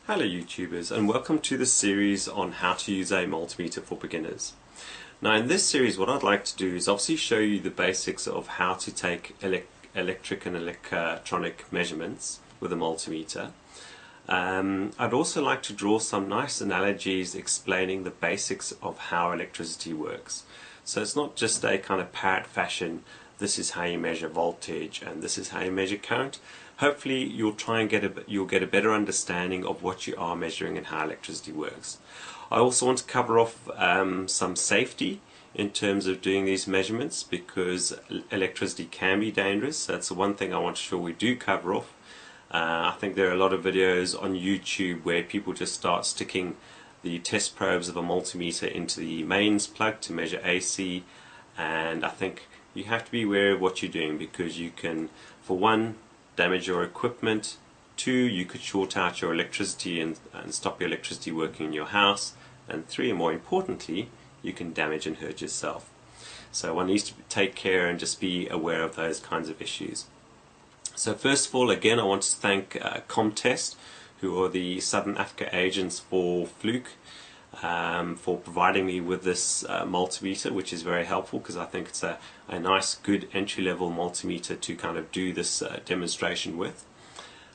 Hello YouTubers, and welcome to this series on how to use a multimeter for beginners. Now in this series what I'd like to do is obviously show you the basics of how to take electric and electronic measurements with a multimeter. I'd also like to draw some nice analogies explaining the basics of how electricity works. So it's not just a kind of parrot fashion, this is how you measure voltage and this is how you measure current. Hopefully you'll try and get a better understanding of what you are measuring and how electricity works. I also want to cover off some safety in terms of doing these measurements, because electricity can be dangerous. So that's the one thing I want to sure we do cover off. I think there are a lot of videos on YouTube where people just start sticking the test probes of a multimeter into the mains plug to measure AC, and I think you have to be aware of what you're doing, because you can, for one, damage your equipment, two, you could short out your electricity and stop your electricity working in your house, and three, and more importantly, you can damage and hurt yourself. So one needs to take care and just be aware of those kinds of issues. So first of all, again, I want to thank Công, who are the Southern Africa agents for Fluke, for providing me with this multimeter, which is very helpful, because I think it's a nice, good entry-level multimeter to kind of do this demonstration with.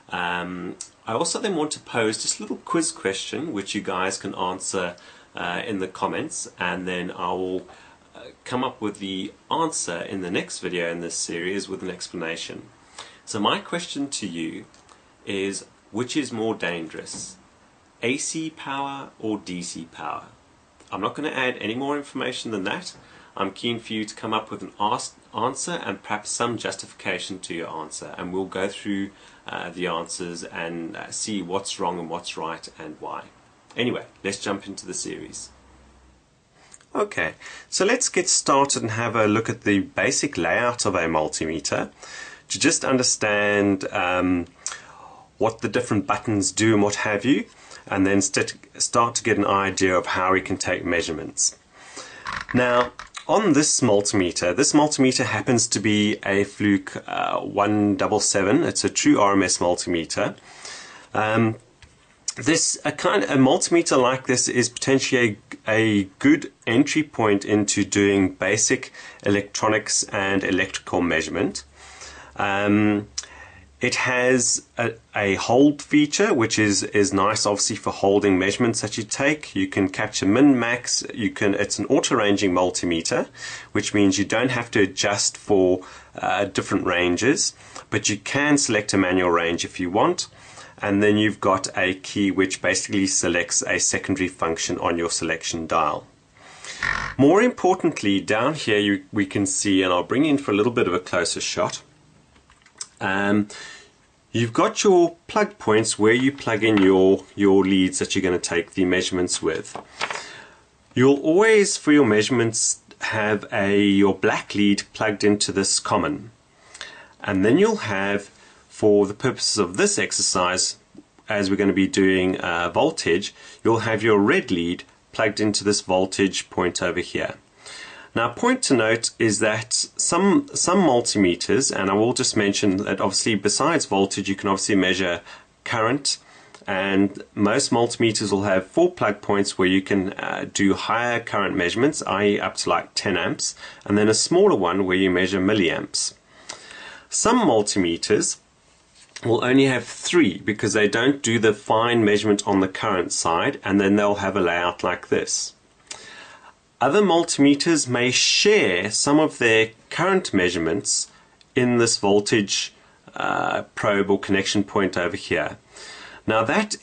I also then want to pose just a little quiz question which you guys can answer in the comments, and then I will come up with the answer in the next video in this series with an explanation. So my question to you is, which is more dangerous? AC power or DC power? I'm not going to add any more information than that. I'm keen for you to come up with an answer and perhaps some justification to your answer, and we'll go through the answers and see what's wrong and what's right and why. Anyway, let's jump into the series. Okay, so let's get started and have a look at the basic layout of a multimeter to just understand what the different buttons do and what have you, and then start to get an idea of how we can take measurements. Now, on this multimeter happens to be a Fluke 177. It's a true RMS multimeter. A multimeter like this is potentially a good entry point into doing basic electronics and electrical measurement. It has a hold feature, which is nice, obviously, for holding measurements that you take. You can capture min, max. It's an auto-ranging multimeter, which means you don't have to adjust for different ranges, but you can select a manual range if you want. And then you've got a key which basically selects a secondary function on your selection dial. More importantly, down here we can see, and I'll bring you in for a little bit of a closer shot. You've got your plug points where you plug in your leads that you're going to take the measurements with. You'll always, for your measurements, have your black lead plugged into this common. And then you'll have, for the purposes of this exercise, as we're going to be doing voltage, you'll have your red lead plugged into this voltage point over here. Now, a point to note is that some multimeters, and I will just mention that obviously besides voltage you can obviously measure current, and most multimeters will have 4 plug points where you can do higher current measurements, i.e. up to like 10 amps, and then a smaller one where you measure milliamps. Some multimeters will only have 3 because they don't do the fine measurement on the current side, and then they'll have a layout like this. Other multimeters may share some of their current measurements in this voltage probe or connection point over here. Now that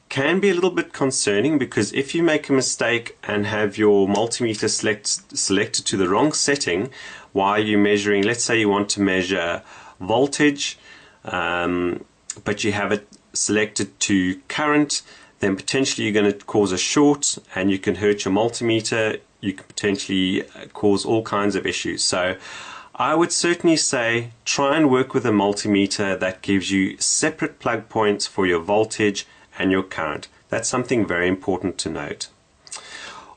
can be a little bit concerning, because if you make a mistake and have your multimeter selected to the wrong setting while you're measuring, let's say you want to measure voltage, but you have it selected to current, then potentially you're going to cause a short and you can hurt your multimeter. You can potentially cause all kinds of issues. So I would certainly say try and work with a multimeter that gives you separate plug points for your voltage and your current. That's something very important to note.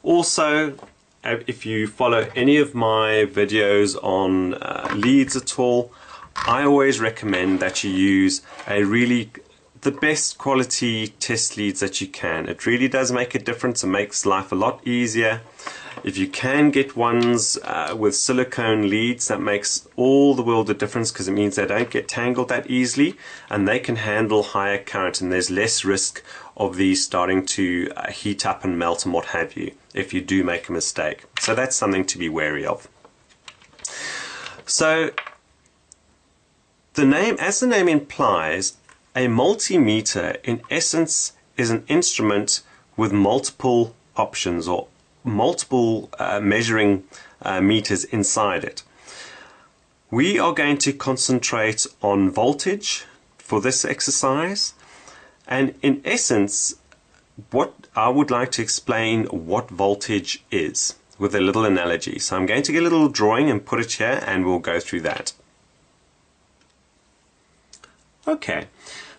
Also, if you follow any of my videos on leads at all, I always recommend that you use a really the best quality test leads that you can. It really does make a difference. It makes life a lot easier. If you can get ones with silicone leads, that makes all the world of difference, because it means they don't get tangled that easily and they can handle higher current, and there's less risk of these starting to heat up and melt and what have you if you do make a mistake. So that's something to be wary of. So the name, as the name implies, a multimeter in essence is an instrument with multiple options or multiple measuring meters inside it. We are going to concentrate on voltage for this exercise, and in essence what I would like to explain what voltage is with a little analogy. So I'm going to get a little drawing and put it here and we'll go through that. Okay,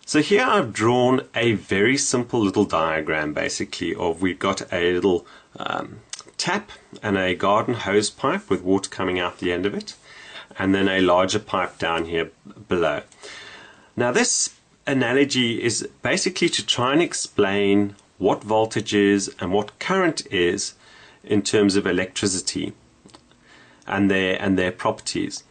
so here I've drawn a very simple little diagram basically of, we've got a little tap and a garden hose pipe with water coming out the end of it, and then a larger pipe down here below. Now this analogy is basically to try and explain what voltage is and what current is in terms of electricity and their properties.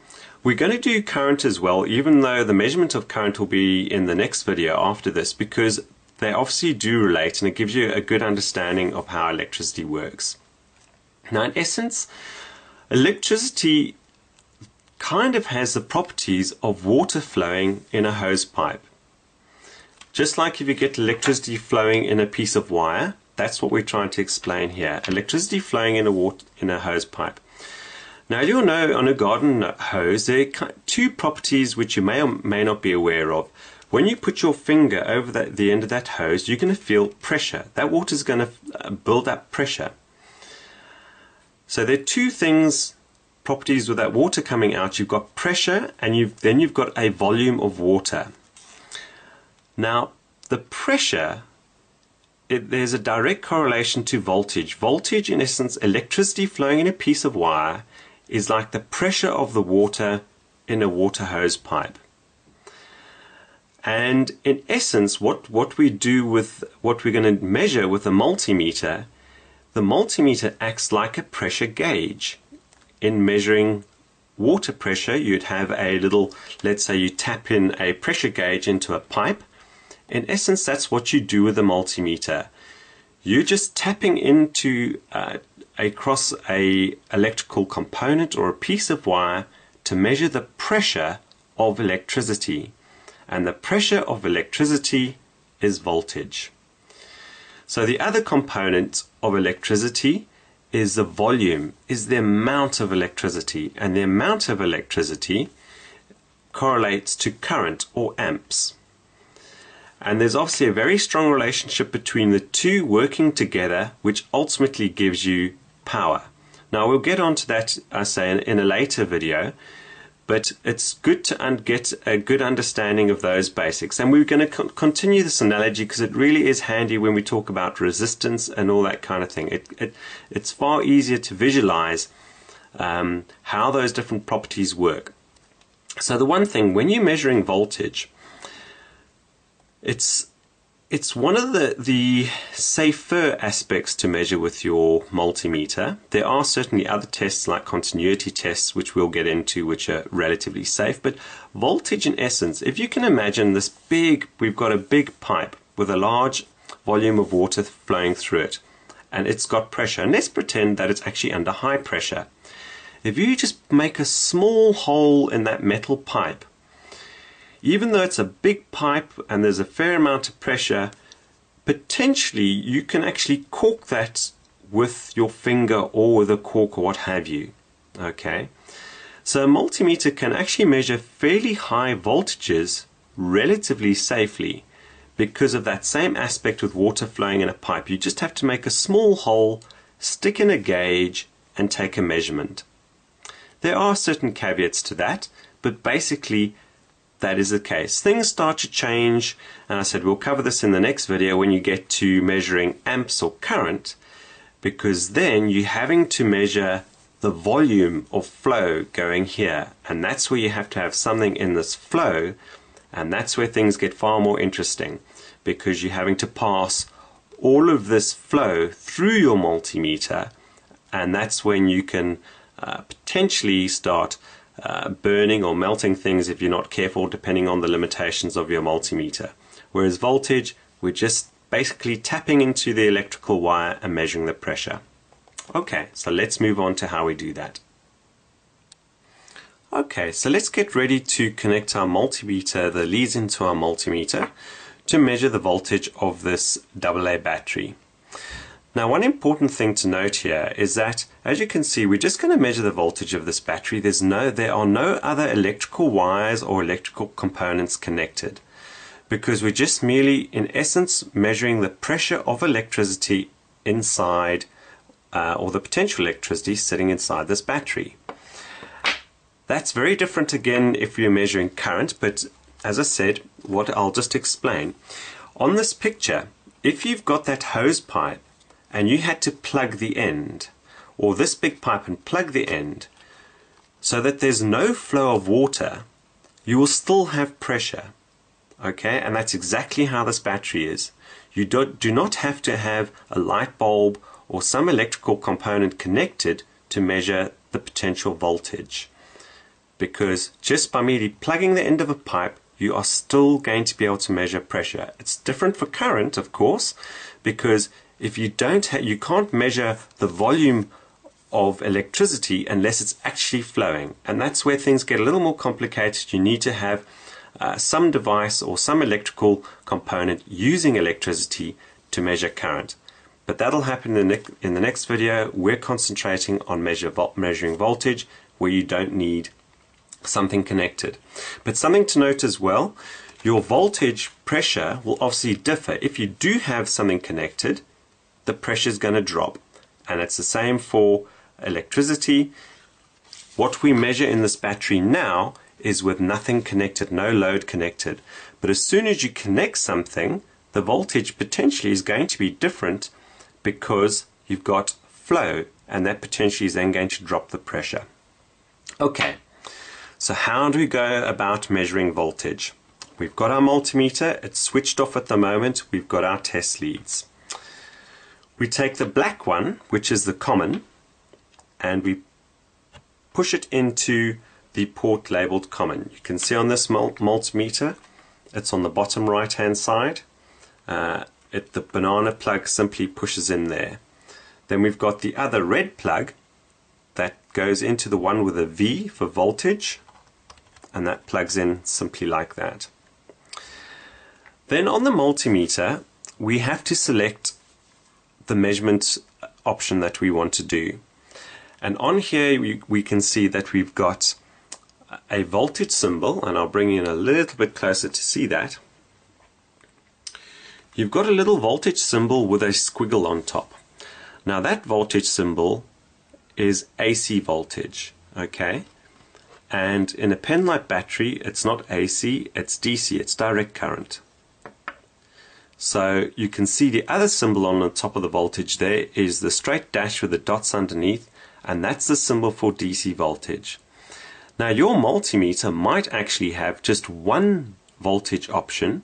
We're going to do current as well, even though the measurement of current will be in the next video after this, because they obviously do relate and it gives you a good understanding of how electricity works. Now in essence, electricity kind of has the properties of water flowing in a hose pipe. Just like if you get electricity flowing in a piece of wire, that's what we're trying to explain here. Electricity flowing in a hose pipe. Now you'll know on a garden hose there are two properties which you may or may not be aware of. When you put your finger over the end of that hose, you're going to feel pressure. That water is going to build up pressure. So there are two things, properties with that water coming out. You've got pressure and then you've got a volume of water. Now the pressure, there's a direct correlation to voltage. Voltage, in essence, electricity flowing in a piece of wire, is like the pressure of the water in a water hose pipe. And in essence, what we do with what we're going to measure with a multimeter, the multimeter acts like a pressure gauge. In measuring water pressure, you'd have a little, let's say you tap in a pressure gauge into a pipe. In essence, that's what you do with a multimeter. You're just tapping into across a electrical component or a piece of wire to measure the pressure of electricity, and the pressure of electricity is voltage. So the other component of electricity is the volume, is the amount of electricity, and the amount of electricity correlates to current or amps. And there's obviously a very strong relationship between the two working together, which ultimately gives you power. Now we'll get onto that, I say, in a later video, but it's good to get a good understanding of those basics. And we're going to continue this analogy because it really is handy when we talk about resistance and all that kind of thing. It's far easier to visualize how those different properties work. So the one thing, when you're measuring voltage, it's one of the safer aspects to measure with your multimeter. There are certainly other tests like continuity tests, which we'll get into, which are relatively safe. But voltage, in essence, if you can imagine this we've got a big pipe with a large volume of water flowing through it, and it's got pressure. And let's pretend that it's actually under high pressure. If you just make a small hole in that metal pipe, even though it's a big pipe and there's a fair amount of pressure, potentially you can actually cork that with your finger or with a cork or what have you. Okay, so a multimeter can actually measure fairly high voltages relatively safely because of that same aspect with water flowing in a pipe. You just have to make a small hole, stick in a gauge and take a measurement. There are certain caveats to that, but basically that is the case. Things start to change, and I said we'll cover this in the next video when you get to measuring amps or current, because then you're having to measure the volume of flow going here, and that's where you have to have something in this flow And that's where things get far more interesting, because you're having to pass all of this flow through your multimeter, and that's when you can potentially start burning or melting things if you're not careful, depending on the limitations of your multimeter. Whereas voltage, we're just basically tapping into the electrical wire and measuring the pressure. Okay, so let's move on to how we do that. Okay, so let's get ready to connect our multimeter, the leads into our multimeter, to measure the voltage of this AA battery. Now, one important thing to note here is that, as you can see, we're just going to measure the voltage of this battery. There are no other electrical wires or electrical components connected, because we're just merely, in essence, measuring the pressure of electricity inside, or the potential electricity sitting inside this battery. That's very different again if you're measuring current, but as I said, what I'll just explain. On this picture, if you've got that hose pipe and you had to plug the end, or this big pipe and plug the end, so that there's no flow of water, you will still have pressure. Okay, and that's exactly how this battery is. You do not have to have a light bulb or some electrical component connected to measure the potential voltage, because just by merely plugging the end of a pipe, you are still going to be able to measure pressure. It's different for current, of course, because if you you can't measure the volume of electricity unless it's actually flowing, and that's where things get a little more complicated. You need to have some device or some electrical component using electricity to measure current. But that'll happen in the next video. We're concentrating on measuring voltage, where you don't need something connected. But something to note as well, your voltage pressure will obviously differ. If you do have something connected, the pressure is going to drop, and it's the same for electricity. What we measure in this battery now is with nothing connected, no load connected. But as soon as you connect something, the voltage potentially is going to be different, because you've got flow, and that potentially is then going to drop the pressure. Okay, so how do we go about measuring voltage? We've got our multimeter, it's switched off at the moment, we've got our test leads. We take the black one, which is the common, and we push it into the port labeled common. You can see on this multimeter, it's on the bottom right hand side. The banana plug simply pushes in there. Then we've got the other red plug that goes into the one with a V for voltage, and that plugs in simply like that. Then on the multimeter, we have to select the measurement option that we want to do. And on here we can see that we've got a voltage symbol, and I'll bring you in a little bit closer to see that. You've got a little voltage symbol with a squiggle on top. Now that voltage symbol is AC voltage, okay? And in a pen-light battery, it's not AC, it's DC, it's direct current. So you can see the other symbol on the top of the voltage there is the straight dash with the dots underneath, and that's the symbol for DC voltage. Now your multimeter might actually have just one voltage option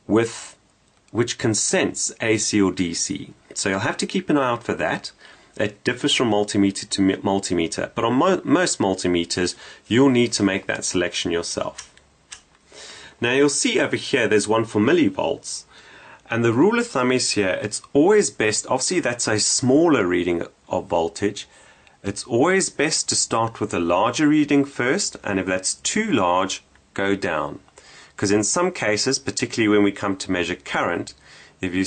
which can sense AC or DC. So you'll have to keep an eye out for that. It differs from multimeter to multimeter, but on most multimeters you'll need to make that selection yourself. Now you'll see over here there's one for millivolts, and the rule of thumb is here, it's always best, obviously that's a smaller reading of voltage, it's always best to start with a larger reading first, and if that's too large, go down. Because in some cases, particularly when we come to measure current, if you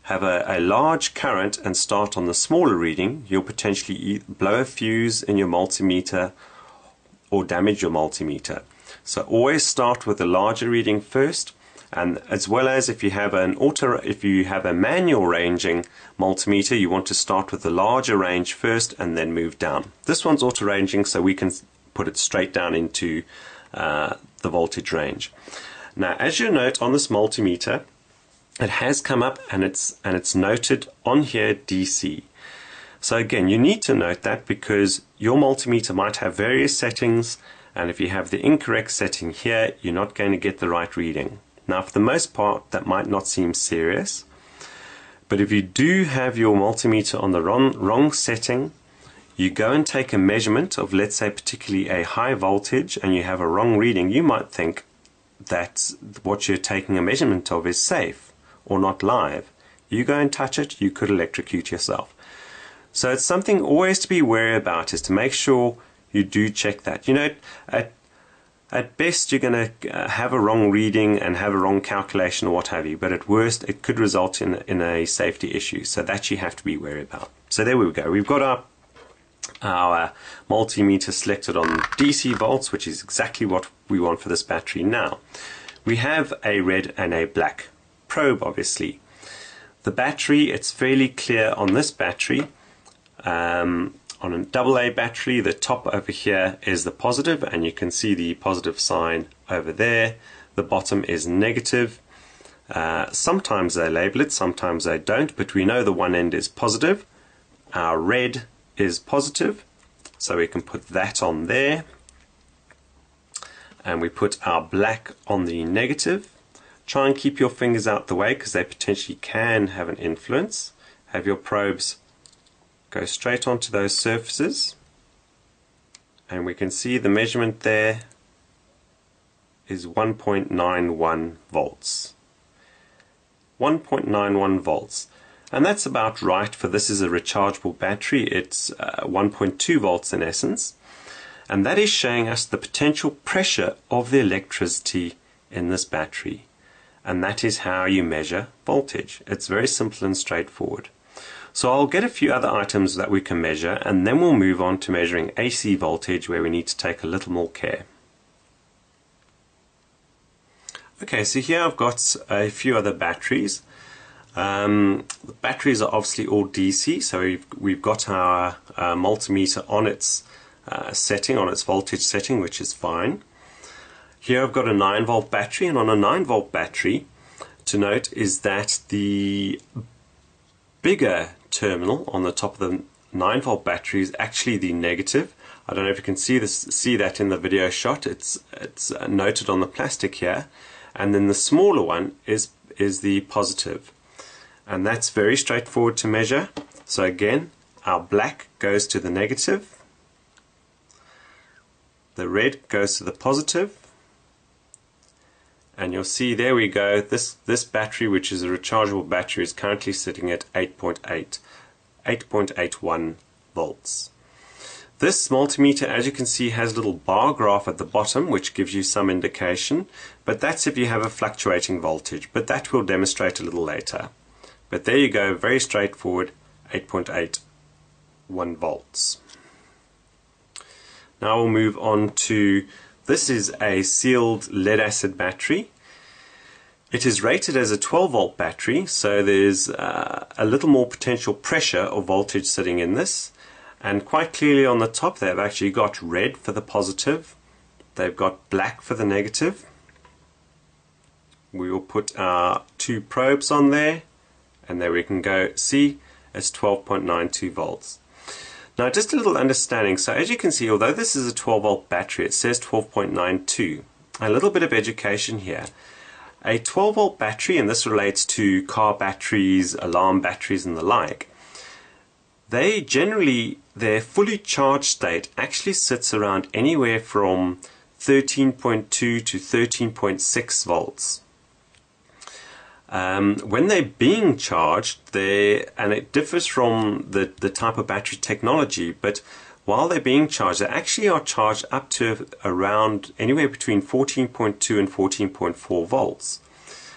have a large current and start on the smaller reading, you'll potentially blow a fuse in your multimeter or damage your multimeter. So always start with a larger reading first, and as well as if you have a manual ranging multimeter, you want to start with the larger range first and then move down. This one's auto ranging, so we can put it straight down into the voltage range. Now, as you note on this multimeter, it has come up and it's noted on here DC. So again, you need to note that because your multimeter might have various settings, And if you have the incorrect setting here, you're not going to get the right reading. Now, for the most part, that might not seem serious, but if you do have your multimeter on the wrong setting, you go and take a measurement of, let's say, particularly a high voltage, and you have a wrong reading, you might think that what you're taking a measurement of is safe or not live. You go and touch it, you could electrocute yourself. So it's something always to be wary about, is to make sure you do check that. You know, at best you're going to have a wrong reading and have a wrong calculation or what have you, but at worst it could result in a safety issue. So that you have to be wary about. So there we go. We've got our multimeter selected on DC volts, which is exactly what we want for this battery. Now we have a red and a black probe. Obviously the battery, it's fairly clear on this battery. On a AA battery, the top over here is the positive, and you can see the positive sign over there. The bottom is negative. Sometimes they label it, sometimes they don't, but we know the one end is positive. Our red is positive, so we can put that on there, and we put our black on the negative. Try and keep your fingers out the way, because they potentially can have an influence. Have your probes go straight onto those surfaces, and we can see the measurement there is 1.91 volts. 1.91 volts. And that's about right, for this is a rechargeable battery. It's 1.2 volts in essence. And that is showing us the potential pressure of the electricity in this battery. And that is how you measure voltage. It's very simple and straightforward. So I'll get a few other items that we can measure, and then we'll move on to measuring AC voltage, where we need to take a little more care. Okay, so here I've got a few other batteries. The batteries are obviously all DC, so we've got our multimeter on its setting, on its voltage setting, which is fine. Here I've got a 9-volt battery, and on a 9-volt battery, to note is that the bigger terminal on the top of the 9-volt battery is actually the negative. I don't know if you can see that in the video shot. It's noted on the plastic here, and then the smaller one is the positive. And that's very straightforward to measure. So again, our black goes to the negative, the red goes to the positive, and you'll see there we go, this battery, which is a rechargeable battery, is currently sitting at 8.81 volts. This multimeter, as you can see, has a little bar graph at the bottom which gives you some indication, but that's if you have a fluctuating voltage, but that we'll demonstrate a little later. But there you go, very straightforward, 8.81 volts. Now we'll move on to, this is a sealed lead acid battery. It is rated as a 12-volt battery, so there's a little more potential pressure or voltage sitting in this. And quite clearly on the top they've actually got red for the positive, they've got black for the negative. We will put our 2 probes on there, and there we can go see it's 12.92 volts. Now just a little understanding, so as you can see, although this is a 12-volt battery, it says 12.92. A little bit of education here. A 12-volt battery, and this relates to car batteries, alarm batteries and the like, they generally, their fully charged state actually sits around anywhere from 13.2 to 13.6 volts. When they're being charged, and it differs from the type of battery technology, but while they're being charged, they actually are charged up to around anywhere between 14.2 and 14.4 volts.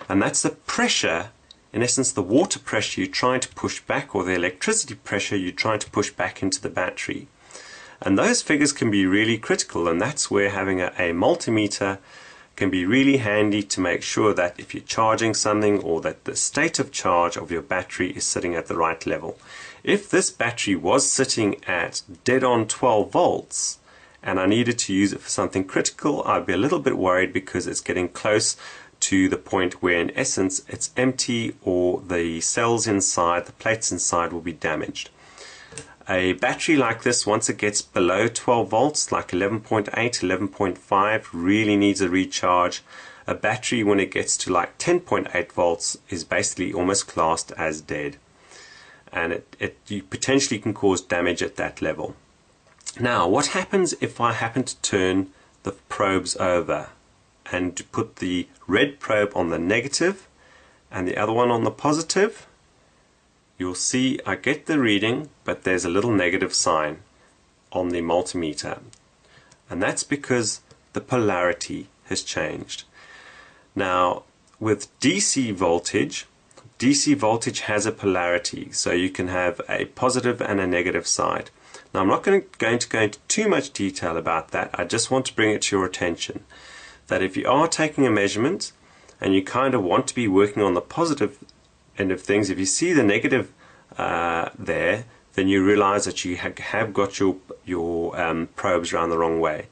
And that's the pressure, in essence the water pressure you're trying to push back, or the electricity pressure you're trying to push back into the battery. And those figures can be really critical, and that's where having a multimeter can be really handy to make sure that if you're charging something, or that the state of charge of your battery is sitting at the right level. If this battery was sitting at dead on 12 volts and I needed to use it for something critical, I'd be a little bit worried, because it's getting close to the point where in essence it's empty, or the cells inside, the plates inside, will be damaged. A battery like this, once it gets below 12 volts, like 11.8, 11.5, really needs a recharge. A battery when it gets to like 10.8 volts is basically almost classed as dead. And you potentially can cause damage at that level. Now, what happens if I happen to turn the probes over and put the red probe on the negative and the other one on the positive? You'll see I get the reading, but there's a little negative sign on the multimeter. And that's because the polarity has changed. Now, with DC voltage has a polarity, so you can have a positive and a negative side. Now, I'm not going to go into too much detail about that. I just want to bring it to your attention that if you are taking a measurement and you kind of want to be working on the positive end of things, if you see the negative there, then you realize that you have got your probes around the wrong way.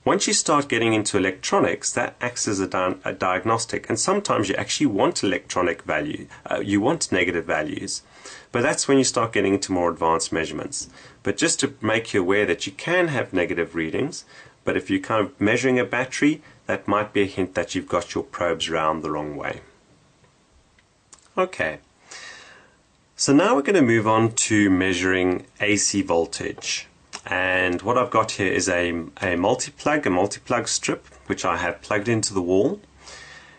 Once you start getting into electronics, that acts as a diagnostic, and sometimes you actually want electronic value, you want negative values, but that's when you start getting into more advanced measurements. But just to make you aware that you can have negative readings, but if you're kind of measuring a battery, that might be a hint that you've got your probes round the wrong way. Okay, so now we're going to move on to measuring AC voltage. And what I've got here is a multi-plug strip, which I have plugged into the wall.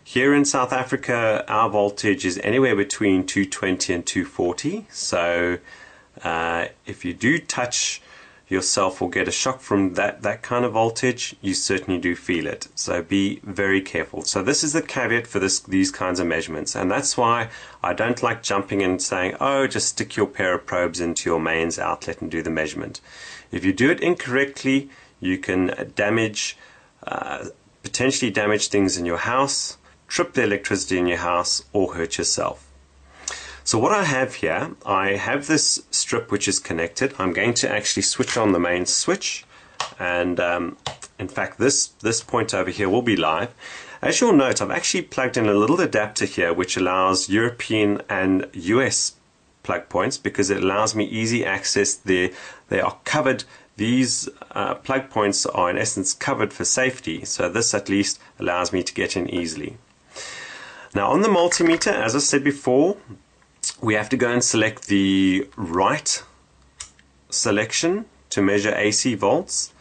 Here in South Africa, our voltage is anywhere between 220 and 240. So if you do touch yourself or get a shock from that kind of voltage, you certainly do feel it. So be very careful. So this is the caveat for these kinds of measurements, and that's why I don't like jumping and saying, oh, just stick your pair of probes into your mains outlet and do the measurement. If you do it incorrectly, you can potentially damage things in your house, trip the electricity in your house, or hurt yourself. So what I have here, I have this strip which is connected. I'm going to actually switch on the main switch, and in fact this point over here will be live. As you'll note, I've actually plugged in a little adapter here which allows European and US plug points, because it allows me easy access. They are covered. These plug points are in essence covered for safety, so this at least allows me to get in easily. Now on the multimeter, as I said before, we have to go and select the right selection to measure AC volts.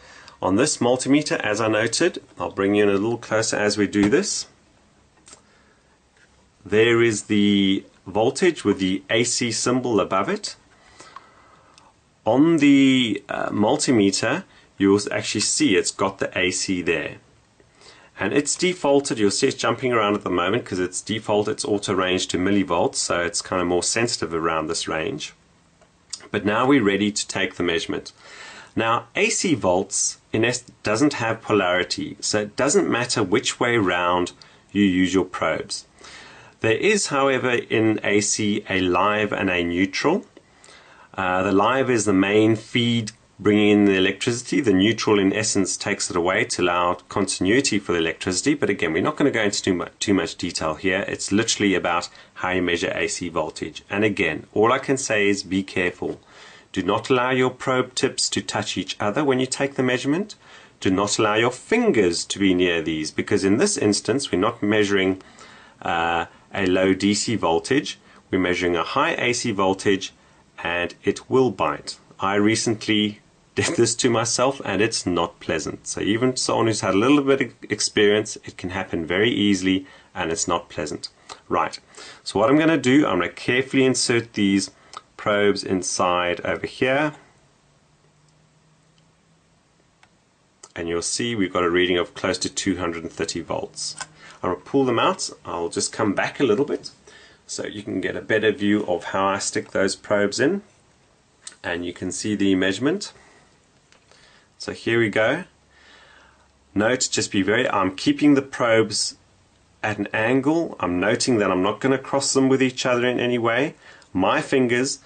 On this multimeter, as I noted, I'll bring you in a little closer as we do this. There is the voltage with the AC symbol above it. On the multimeter, you'll actually see it's got the AC there. And it's defaulted, you'll see it's jumping around at the moment because it's default, it's auto range to millivolts, so it's kind of more sensitive around this range. But now we're ready to take the measurement. Now AC volts in essence doesn't have polarity, so it doesn't matter which way round you use your probes. There is, however, in AC a live and a neutral. The live is the main feed bringing in the electricity. The neutral in essence takes it away to allow continuity for the electricity, but again, we're not going to go into too much detail here. It's literally about how you measure AC voltage. And again, all I can say is be careful. Do not allow your probe tips to touch each other when you take the measurement. Do not allow your fingers to be near these, because in this instance we're not measuring a low DC voltage, we're measuring a high AC voltage, and it will bite. I recently did this to myself and it's not pleasant. So even someone who's had a little bit of experience, it can happen very easily and it's not pleasant. Right, so what I'm going to do, I'm going to carefully insert these probes inside over here, and you'll see we've got a reading of close to 230 volts. I'm going to pull them out. I'll just come back a little bit so you can get a better view of how I stick those probes in, and you can see the measurement. So here we go. Note, just be very, I'm keeping the probes at an angle. I'm noting that I'm not going to cross them with each other in any way. My fingers,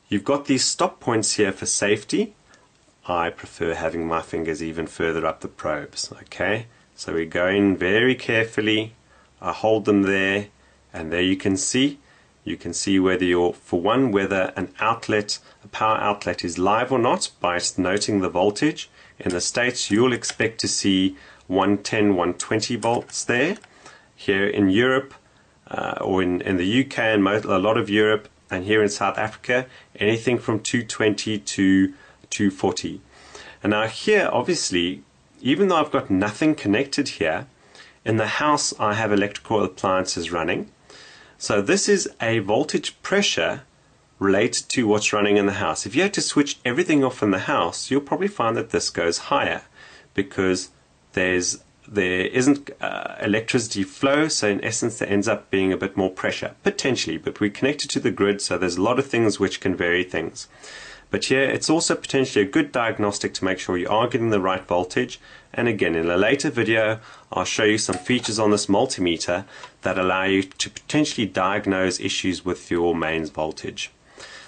you've got these stop points here for safety. I prefer having my fingers even further up the probes. Okay, so we go in very carefully. I hold them there, and there you can see You can see whether whether a power outlet is live or not by noting the voltage. In the States, you'll expect to see 110, 120 volts there. Here in Europe, or in the UK and a lot of Europe, and here in South Africa, anything from 220 to 240. And now here, obviously, even though I've got nothing connected here, in the house I have electrical appliances running. So this is a voltage pressure related to what's running in the house. If you had to switch everything off in the house, you'll probably find that this goes higher because there isn't electricity flow, so in essence there ends up being a bit more pressure, potentially, but we're connected to the grid, so there's a lot of things which can vary things. But here it's also potentially a good diagnostic to make sure you are getting the right voltage. And again, in a later video I'll show you some features on this multimeter that allow you to potentially diagnose issues with your mains voltage.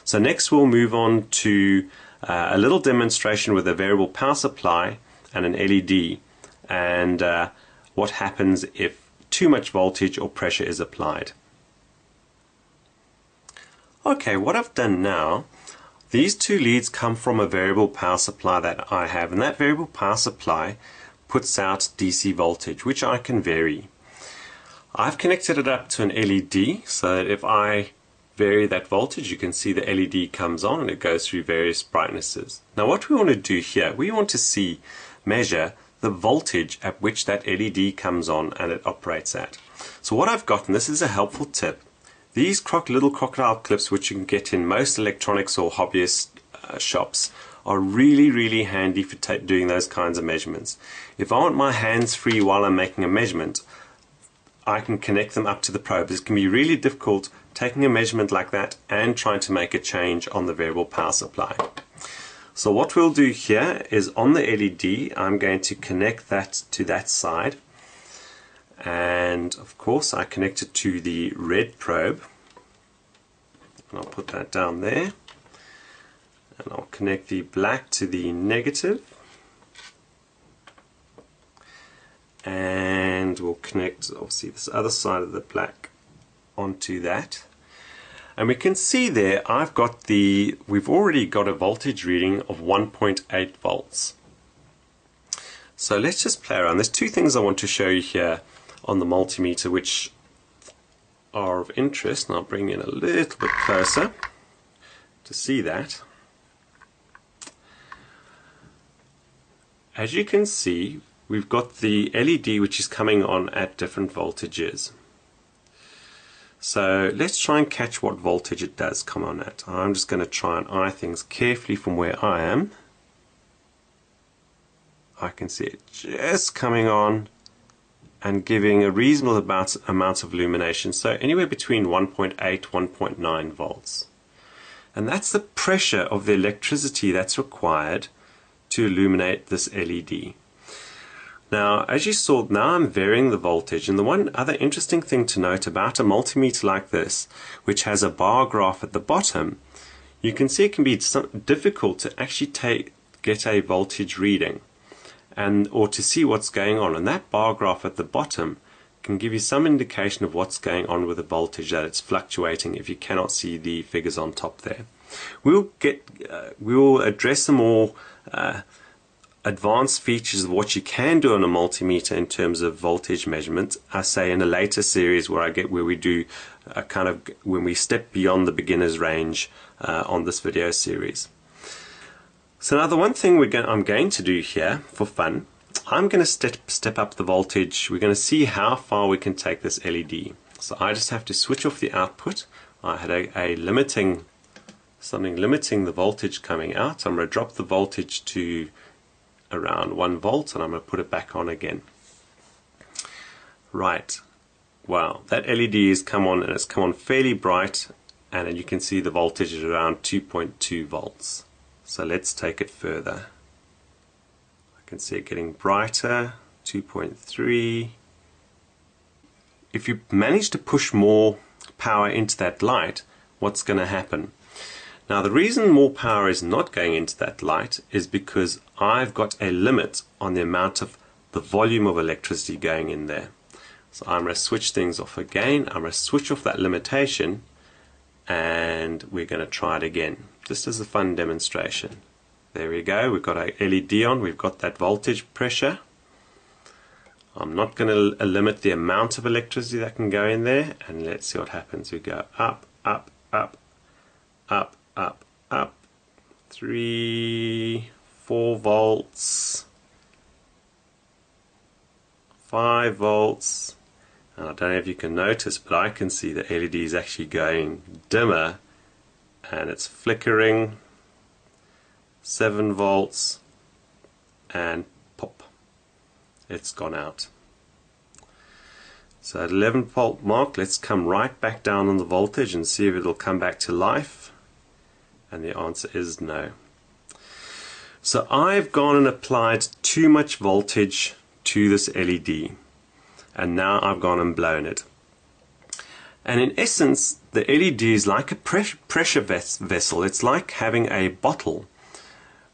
So next we'll move on to a little demonstration with a variable power supply and an LED, and what happens if too much voltage or pressure is applied. Okay, what I've done now, these two leads come from a variable power supply that I have, and that variable power supply puts out DC voltage, which I can vary. I've connected it up to an LED, so that if I vary that voltage, you can see the LED comes on and it goes through various brightnesses. Now what we want to do here, we want to measure the voltage at which that LED comes on and it operates at. So what I've got, and this is a helpful tip, these little crocodile clips which you can get in most electronics or hobbyist shops are really handy for doing those kinds of measurements. If I want my hands free while I'm making a measurement, I can connect them up to the probe. It can be really difficult taking a measurement like that and trying to make a change on the variable power supply. So what we'll do here is on the LED, I'm going to connect that to that side, and of course I connect it to the red probe, and I'll put that down there, and I'll connect the black to the negative, and we'll connect obviously this other side of the black onto that. And we can see there we've already got a voltage reading of 1.8 volts. So let's just play around. There's two things I want to show you here on the multimeter which are of interest, and I'll bring in a little bit closer to see that. As you can see, we've got the LED which is coming on at different voltages. So let's try and catch what voltage it does come on at. I'm just going to try and eye things carefully from where I am. I can see it just coming on and giving a reasonable amount of illumination, so anywhere between 1.8 1.9 volts. And that's the pressure of the electricity that's required to illuminate this LED. Now, as you saw, now I'm varying the voltage, and the one other interesting thing to note about a multimeter like this, which has a bar graph at the bottom, you can see it can be difficult to actually get a voltage reading or to see what's going on. And that bar graph at the bottom can give you some indication of what's going on with the voltage, that it's fluctuating if you cannot see the figures on top there. We'll address some more advanced features of what you can do on a multimeter in terms of voltage measurement, I say in a later series where we do when we step beyond the beginner's range on this video series. So now the one thing I'm going to do here for fun, I'm going to step up the voltage. We're going to see how far we can take this LED. So I just have to switch off the output. I had something limiting the voltage coming out. I'm going to drop the voltage to around 1 volt, and I'm going to put it back on again. Right, wow, that LED has come on, and it's come on fairly bright, and then you can see the voltage is around 2.2 volts. So let's take it further. I can see it getting brighter, 2.3. If you manage to push more power into that light, what's going to happen? Now the reason more power is not going into that light is because I've got a limit on the amount of the volume of electricity going in there. So I'm going to switch things off again. I'm going to switch off that limitation, and we're going to try it again, just as a fun demonstration. There we go, we've got our LED on, we've got that voltage pressure. I'm not going to limit the amount of electricity that can go in there, and let's see what happens. We go up, up, up, up, up, up, 3, 4 volts, 5 volts, and I don't know if you can notice, but I can see the LED is actually going dimmer and it's flickering. 7 volts, and pop, it's gone out. So at 11 volt mark, let's come right back down on the voltage and see if it'll come back to life, and the answer is no. So I've gone and applied too much voltage to this LED, and now I've gone and blown it. And in essence, the LED is like a pressure vessel. It's like having a bottle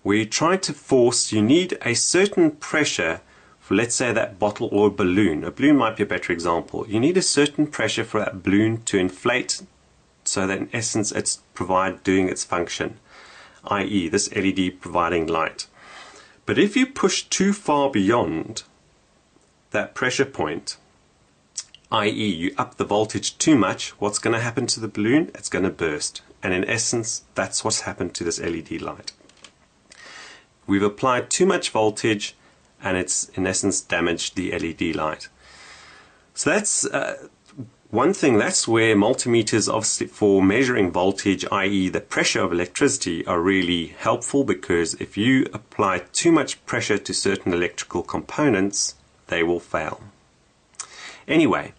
where you try to force, you need a certain pressure for, let's say, that bottle or a balloon. A balloon might be a better example. You need a certain pressure for that balloon to inflate so that in essence it's doing its function, i.e. this LED providing light. But if you push too far beyond that pressure point, i.e. you up the voltage too much, what's going to happen to the balloon? It's going to burst. And in essence, that's what's happened to this LED light. We've applied too much voltage and it's in essence damaged the LED light. So that's one thing. That's where multimeters, obviously for measuring voltage, i.e. the pressure of electricity, are really helpful, because if you apply too much pressure to certain electrical components, they will fail. Anyway,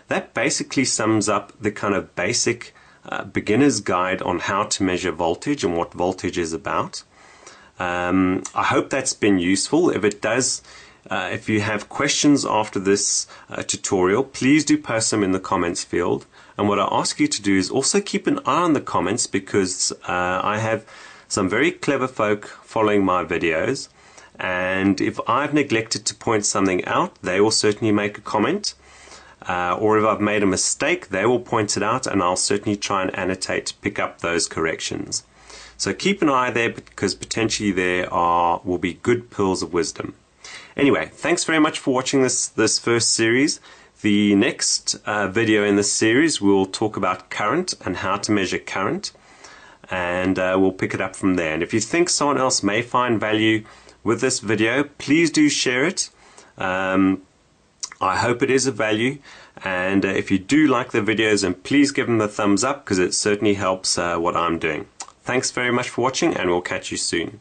that basically sums up the kind of basic beginner's guide on how to measure voltage and what voltage is about. I hope that's been useful. If it does, if you have questions after this tutorial, please do post them in the comments field. And what I ask you to do is also keep an eye on the comments, because I have some very clever folk following my videos, and if I've neglected to point something out, they will certainly make a comment. Or if I've made a mistake, they will point it out, and I'll certainly try and annotate to pick up those corrections. So keep an eye there, because potentially there will be good pearls of wisdom. Anyway, thanks very much for watching this first series. The next video in this series, we'll talk about current and how to measure current, and we'll pick it up from there. And if you think someone else may find value with this video, please do share it. I hope it is of value, and if you do like the videos, then please give them a thumbs up, because it certainly helps what I'm doing. Thanks very much for watching, and we'll catch you soon.